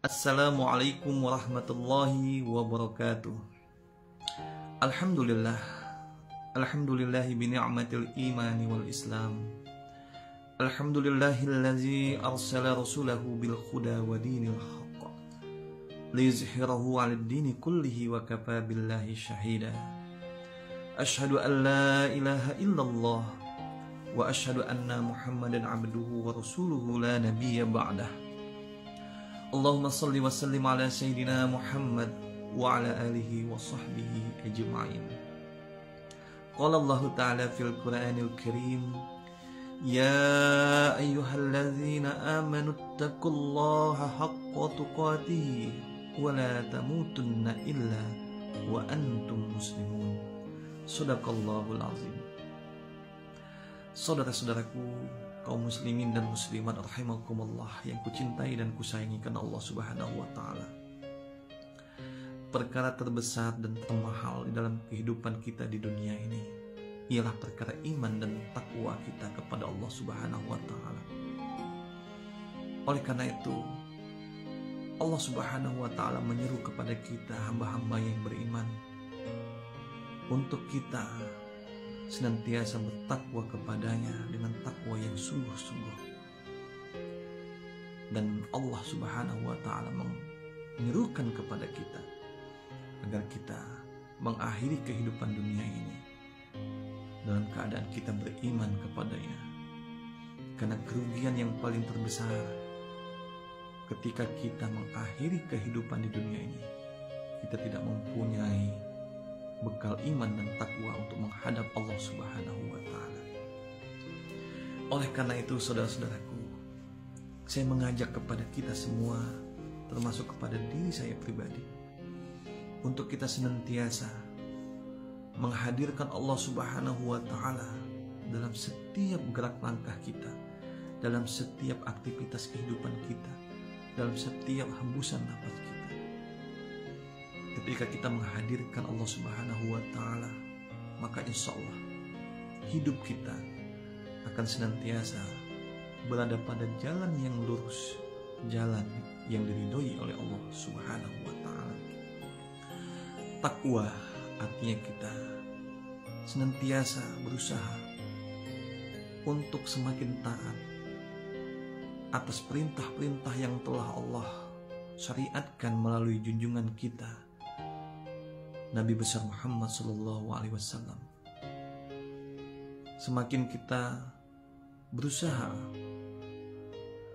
Assalamualaikum warahmatullahi wabarakatuh. Alhamdulillah. Alhamdulillahi bini'matil imani wal islam. Alhamdulillahillazi arsala rasulahu bil huda wa dinil haqq liyuzhirahu 'alad dini kullihi wa kafa billahi syahida. Asyhadu an la ilaha illallah wa asyhadu anna Muhammadan 'abduhu wa rasuluhu la nabiyya ba'dah. Allahumma salli wa sallim ala sayyidina Muhammad wa ala alihi wa sahbihi ajma'in. Qala Allah ta'ala fil Qur'anil Karim, ya ayyuhalladzina amanu taqullaha haqqa tuqatih wa la tamutunna illa wa antum muslimun. Shadaqallahul azim. Saudara-saudaraku, kaum muslimin dan muslimat rahimakumullah yang kucintai dan kusayangi karena Allah Subhanahu wa taala. Perkara terbesar dan termahal di dalam kehidupan kita di dunia ini ialah perkara iman dan takwa kita kepada Allah Subhanahu wa taala. Oleh karena itu, Allah Subhanahu wa taala menyeru kepada kita hamba-hamba yang beriman untuk kita senantiasa bertakwa kepadanya dengan takwa yang sungguh-sungguh. Dan Allah Subhanahu wa taala menyerukan kepada kita agar kita mengakhiri kehidupan dunia ini dalam keadaan kita beriman kepadanya. Karena kerugian yang paling terbesar ketika kita mengakhiri kehidupan di dunia ini, kita tidak mempunyai bekal iman dan takwa untuk menghadap Allah Subhanahu wa taala. Oleh karena itu, saudara-saudaraku, saya mengajak kepada kita semua, termasuk kepada diri saya pribadi, untuk kita senantiasa menghadirkan Allah Subhanahu wa taala dalam setiap gerak langkah kita, dalam setiap aktivitas kehidupan kita, dalam setiap hembusan nafas kita. Ketika kita menghadirkan Allah Subhanahu wa taala, maka insya Allah hidup kita akan senantiasa berada pada jalan yang lurus, jalan yang diridhoi oleh Allah Subhanahu wa taala. Takwa artinya kita senantiasa berusaha untuk semakin taat atas perintah-perintah yang telah Allah syariatkan melalui junjungan kita Nabi besar Muhammad sallallahu alaihi wasallam. Semakin kita berusaha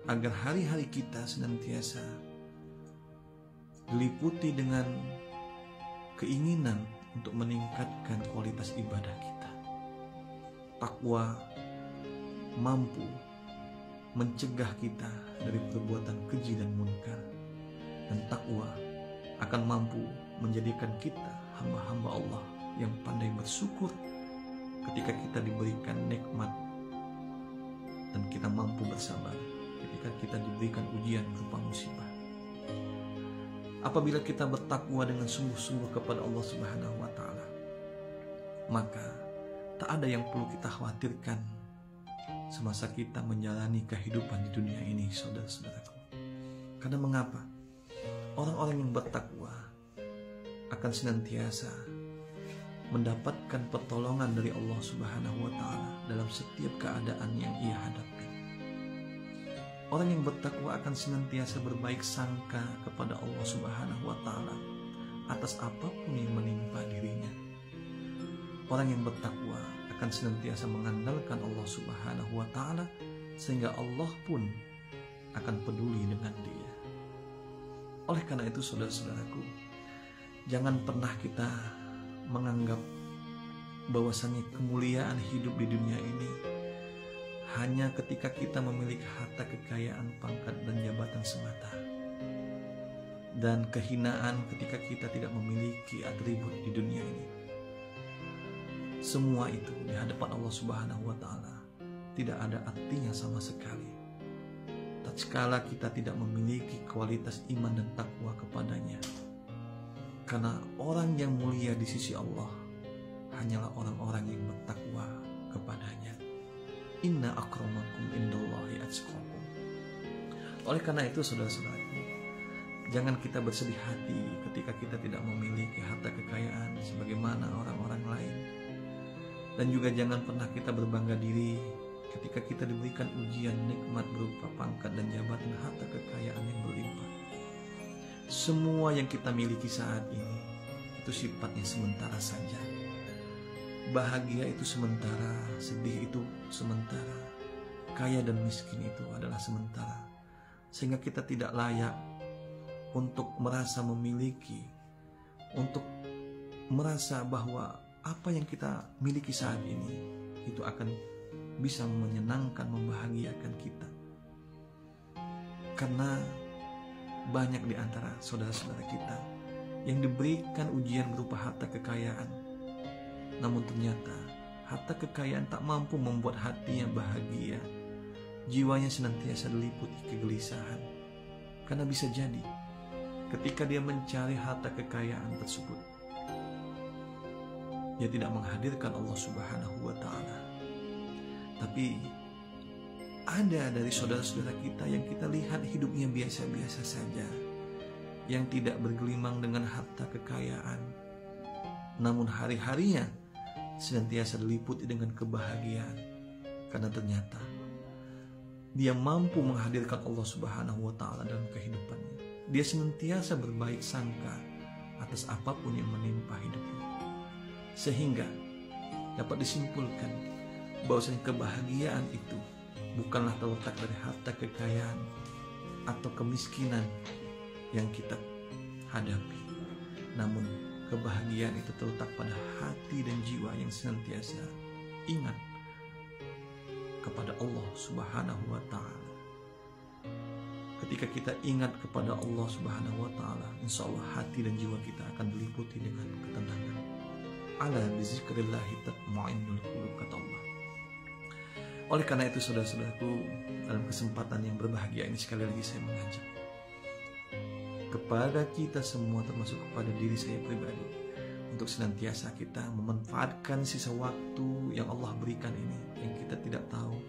agar hari-hari kita senantiasa diliputi dengan keinginan untuk meningkatkan kualitas ibadah kita. Takwa mampu mencegah kita dari perbuatan keji dan munkar, dan takwa akan mampu menjadikan kita hamba-hamba Allah yang pandai bersyukur ketika kita diberikan nikmat, dan kita mampu bersabar ketika kita diberikan ujian berupa musibah. Apabila kita bertakwa dengan sungguh-sungguh kepada Allah Subhanahu wa taala, maka tak ada yang perlu kita khawatirkan semasa kita menjalani kehidupan di dunia ini, saudara-saudaraku. Karena mengapa? Orang-orang yang bertakwa akan senantiasa mendapatkan pertolongan dari Allah Subhanahu wa taala dalam setiap keadaan yang ia hadapi. Orang yang bertakwa akan senantiasa berbaik sangka kepada Allah Subhanahu wa taala atas apapun yang menimpa dirinya. Orang yang bertakwa akan senantiasa mengandalkan Allah Subhanahu wa taala sehingga Allah pun akan peduli dengan dia. Oleh karena itu, saudara-saudaraku, jangan pernah kita menganggap bahwasannya kemuliaan hidup di dunia ini hanya ketika kita memiliki harta kekayaan, pangkat, dan jabatan semata, dan kehinaan ketika kita tidak memiliki atribut di dunia ini. Semua itu di hadapan Allah Subhanahu wa taala tidak ada artinya sama sekali tatkala kita tidak memiliki kualitas iman dan takwa kepadanya. Karena orang yang mulia di sisi Allah hanyalah orang-orang yang bertakwa kepadanya. Inna akramakum indallahi atqakum. Oleh karena itu, saudara-saudaraku, Jangan kita bersedih hati ketika kita tidak memiliki harta kekayaan sebagaimana orang-orang lain. Dan juga jangan pernah kita berbangga diri ketika kita diberikan ujian nikmat berupa pangkat dan jabatan, harta kekayaan yang berlimpah. Semua yang kita miliki saat ini itu sifatnya sementara saja. Bahagia itu sementara, sedih itu sementara, kaya dan miskin itu adalah sementara. Sehingga kita tidak layak untuk merasa memiliki, untuk merasa bahwa apa yang kita miliki saat ini itu akan bisa menyenangkan, membahagiakan kita. Karena banyak di antara saudara-saudara kita yang diberikan ujian berupa harta kekayaan, namun ternyata harta kekayaan tak mampu membuat hatinya bahagia. Jiwanya senantiasa diliputi kegelisahan. Karena bisa jadi ketika dia mencari harta kekayaan tersebut, dia tidak menghadirkan Allah Subhanahu wa Ta'ala. Tapi ada dari saudara-saudara kita yang kita lihat hidupnya biasa-biasa saja, yang tidak bergelimang dengan harta kekayaan, namun hari-harinya senantiasa diliputi dengan kebahagiaan. Karena ternyata dia mampu menghadirkan Allah Subhanahu wa Ta'ala dalam kehidupannya. Dia senantiasa berbaik sangka atas apapun yang menimpa hidupnya. Sehingga dapat disimpulkan bahwasanya kebahagiaan itu bukanlah terletak dari harta kekayaan atau kemiskinan yang kita hadapi, namun kebahagiaan itu terletak pada hati dan jiwa yang senantiasa ingat kepada Allah Subhanahu wa Ta'ala. Ketika kita ingat kepada Allah Subhanahu wa Ta'ala, insya Allah hati dan jiwa kita akan diliputi dengan ketenangan. Ala bizikrillahi tatma'innul qulub, kata Allah. Oleh karena itu saudara-saudaraku, dalam kesempatan yang berbahagia ini sekali lagi saya mengajak kepada kita semua, termasuk kepada diri saya pribadi, untuk senantiasa kita memanfaatkan sisa waktu yang Allah berikan ini, yang kita tidak tahu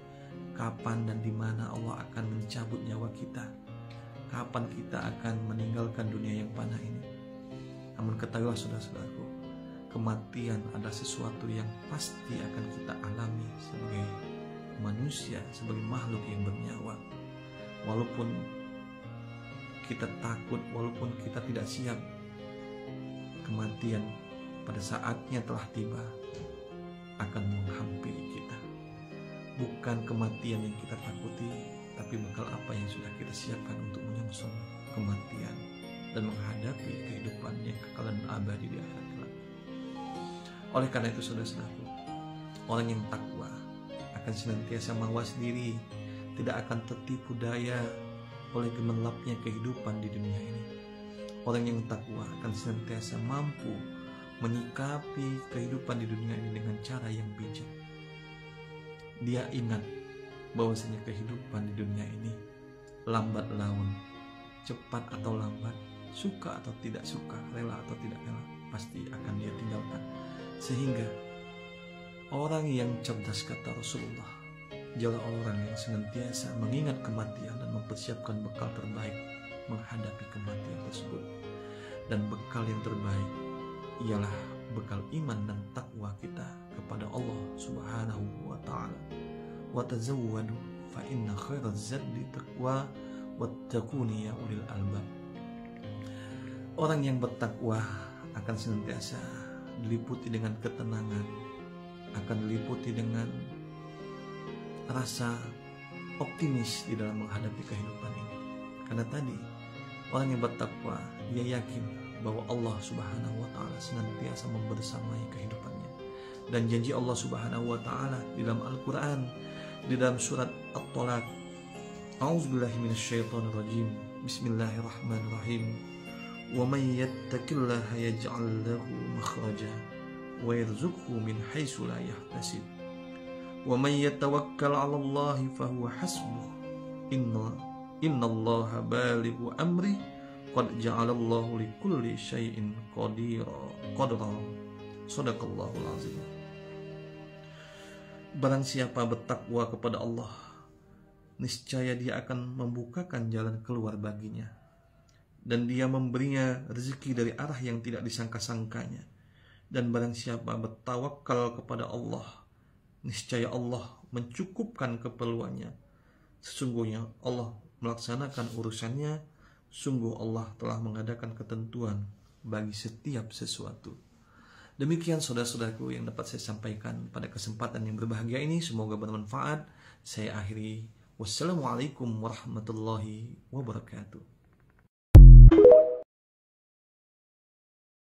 kapan dan di mana Allah akan mencabut nyawa kita, kapan kita akan meninggalkan dunia yang fana ini. Namun ketahuilah saudara-saudaraku, kematian adalah sesuatu yang pasti akan kita alami sebagai manusia, sebagai makhluk yang bernyawa. Walaupun kita takut, walaupun kita tidak siap, kematian pada saatnya telah tiba akan menghampiri kita. Bukan kematian yang kita takuti, tapi bekal apa yang sudah kita siapkan untuk menyongsong kematian dan menghadapi kehidupan yang kekal dan abadi di akhirat kelak. Oleh karena itu saudara-saudaraku, orang yang takwa akan senantiasa mawas diri, tidak akan tertipu daya oleh gemerlapnya kehidupan di dunia ini. Orang yang takwa akan senantiasa mampu menyikapi kehidupan di dunia ini dengan cara yang bijak. Dia ingat bahwasanya kehidupan di dunia ini lambat laun, cepat atau lambat, suka atau tidak suka, rela atau tidak rela, pasti akan dia tinggalkan. Sehingga orang yang cerdas, kata Rasulullah, ialah orang yang senantiasa mengingat kematian dan mempersiapkan bekal terbaik menghadapi kematian tersebut. Dan bekal yang terbaik ialah bekal iman dan takwa kita kepada Allah Subhanahu wa Ta'ala. Wa tazawwadu fa inna khairaz zadi taqwa wattaquni ya ulil albab. Orang yang bertakwa akan senantiasa diliputi dengan ketenangan, akan diliputi dengan rasa optimis di dalam menghadapi kehidupan ini. Karena tadi orang yang bertakwa, dia yakin bahwa Allah Subhanahu wa Ta'ala senantiasa membersamai kehidupannya. Dan janji Allah Subhanahu wa Ta'ala di dalam Al-Quran, di dalam surat At-Talaq, A'udzubillahi minasyaitonirrajim, Bismillahirrahmanirrahim, wa may yattaqillaha yaj'al lahu makhraja wa yarzuqhu min haitsu la yahtasib wa may yatawakkal 'ala Allahi fahuwa hasbuh innallaha balighu amri qad ja'alallahu likulli syai'in qadra. Shadaqallahul azim. Barang siapa bertakwa kepada Allah, niscaya dia akan membukakan jalan keluar baginya dan Dia memberinya rezeki dari arah yang tidak disangka-sangkanya. Dan barang siapa bertawakal kepada Allah, niscaya Allah mencukupkan keperluannya. Sesungguhnya Allah melaksanakan urusannya. Sungguh Allah telah mengadakan ketentuan bagi setiap sesuatu. Demikian saudara-saudaraku yang dapat saya sampaikan pada kesempatan yang berbahagia ini. Semoga bermanfaat. Saya akhiri. Wassalamualaikum warahmatullahi wabarakatuh.